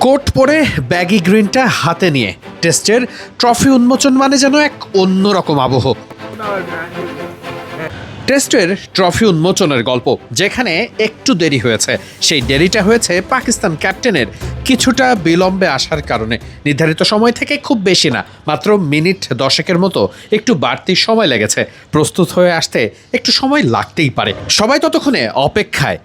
Coat পরে baggy গ্রিনটা হাতে নিয়ে টেস্টের ট্রফি উন্মোচন মানে যেন এক অন্যরকম আবহ। টেস্টের ট্রফি উন্মোচনের গল্প যেখানে একটু দেরি হয়েছে, সেই দেরিটা হয়েছে পাকিস্তান ক্যাপ্টেনের কিছুটা বিলম্বে আসার কারণে। নির্ধারিত সময় থেকে খুব বেশি না, মাত্র মিনিট 10 মতো একটু বাড়তি সময় লেগেছে। প্রস্তুত হয়ে আসতে একটু সময় লাগতেই পারে, সবাই ততক্ষণে অপেক্ষায়।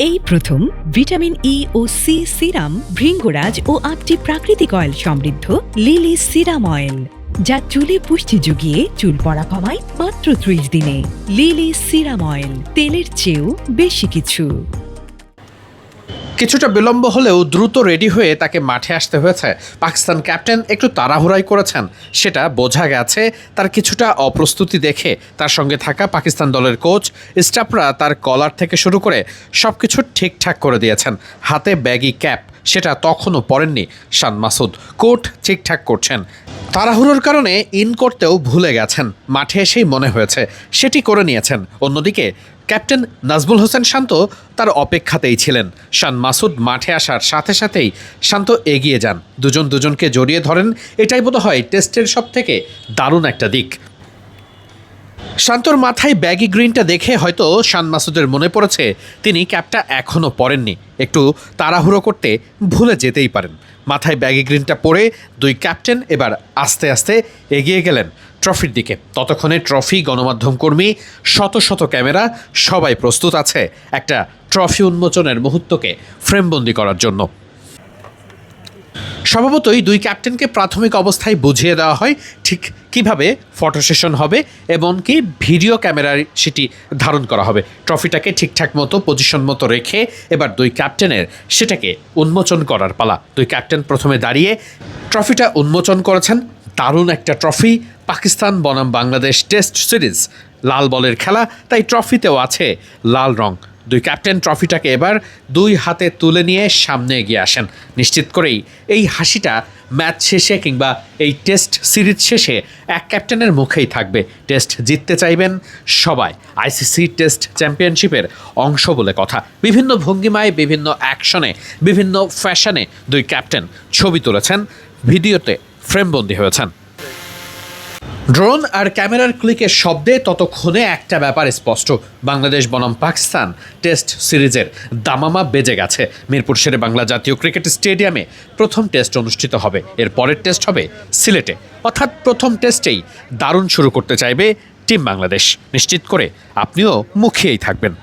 এই প্রথম ভিটামিন ই ও সি সিরাম, ভৃঙ্গরাজ ও 8টি প্রাকৃতিক অয়েল সমৃদ্ধ লিলি সিরাম অয়েল, যা চুলে পুষ্টি জুগিয়ে চুল পড়া কমায় মাত্র 30 দিনে। লিলি সিরাম অয়েল, তেলের চেয়েও বেশি কিছু। কিছুটা বিলম্ব হলেও দ্রুত রেডি হয়ে তাকে মাঠে আসতে হয়েছে। পাকিস্তান ক্যাপ্টেন একটু তাড়াহুড়াই করেছেন, সেটা বোঝা গেছে তার কিছুটা অপ্রস্তুতি দেখে। তার সঙ্গে থাকা পাকিস্তান দলের কোচ স্টাফরা তার কলার থেকে শুরু করে সবকিছু ঠিকঠাক করে দিয়েছেন। হাতে ব্যাগি ক্যাপ, সেটা তখনও পরেননি শান মাসুদ। কোট ঠিকঠাক করছেন, তাড়াহুড়োর কারণে ইন করতেও ভুলে গেছেন। মাঠে এসেই মনে হয়েছে সেটি করে নিয়েছেন। অন্যদিকে ক্যাপ্টেন নাজমুল হোসেন শান্ত তার অপেক্ষাতেই ছিলেন। শান মাসুদ মাঠে আসার সাথে সাথেই শান্ত এগিয়ে যান, দুজন দুজনকে জড়িয়ে ধরেন। এটাই বোধহয় টেস্টের সবথেকে দারুণ একটা দিক। শান্তর মাথায় ব্যাগি গ্রিনটা দেখে হয়তো শান মাসুদের মনে পড়েছে তিনি ক্যাপটা এখনও পরেননি। একটু তাড়াহুড়ো করতে ভুলে যেতেই পারেন। মাথায় ব্যাগি গ্রিনটা পরে দুই ক্যাপ্টেন এবার আস্তে আস্তে এগিয়ে গেলেন ট্রফির দিকে। ততক্ষণে ট্রফি, গণমাধ্যম কর্মী, শত শত ক্যামেরা সবাই প্রস্তুত আছে একটা ট্রফি উন্মোচনের মুহূর্তকে ফ্রেমবন্দি করার জন্য। স্বভাবতই দুই ক্যাপ্টেনকে প্রাথমিক অবস্থায় বুঝিয়ে দেওয়া হয় ঠিক কিভাবে ফটো সেশন হবে এবং কি ভিডিও ক্যামেরায় সেটি ধারণ করা হবে। ট্রফিটাকে ঠিকঠাক মতো পজিশন মতো রেখে এবার দুই ক্যাপ্টেনের সেটাকে উন্মোচন করার পালা। দুই ক্যাপ্টেন প্রথমে দাঁড়িয়ে ট্রফিটা উন্মোচন করেছেন। দারুণ একটা ট্রফি, পাকিস্তান বনাম বাংলাদেশ টেস্ট সিরিজ, লাল বলের খেলা, তাই ট্রফিতেও আছে লাল রং। দুই ক্যাপ্টেন ট্রফিটাকে এবার দুই হাতে তুলে নিয়ে সামনে এগিয়ে আসেন, নিশ্চিত করেই এই হাসিটা ম্যাচ শেষে কিংবা এই টেস্ট সিরিজ শেষে এক ক্যাপ্টেনের মুখেই থাকবে। টেস্ট জিততে চাইবেন সবাই, আইসিসি টেস্ট চ্যাম্পিয়নশিপের অংশ বলে কথা। বিভিন্ন ভঙ্গিমায়, বিভিন্ন অ্যাকশনে, বিভিন্ন ফ্যাশনে দুই ক্যাপ্টেন ছবি তুলেছেন, ভিডিওতে ফ্রেমবন্দি হয়েছেন। ড্রোন আর ক্যামেরার ক্লিকের শব্দে ততক্ষণে একটা ব্যাপার স্পষ্ট, বাংলাদেশ বনাম পাকিস্তান টেস্ট সিরিজের দামামা বেজে গেছে। মিরপুর শেরে বাংলা জাতীয় ক্রিকেট স্টেডিয়ামে প্রথম টেস্ট অনুষ্ঠিত হবে। এর পরের টেস্ট হবে সিলেটে, অর্থাৎ প্রথম টেস্টেই দারুণ শুরু করতে চাইবে টিম বাংলাদেশ। নিশ্চিত করে আপনিও মুখিয়েই থাকবেন।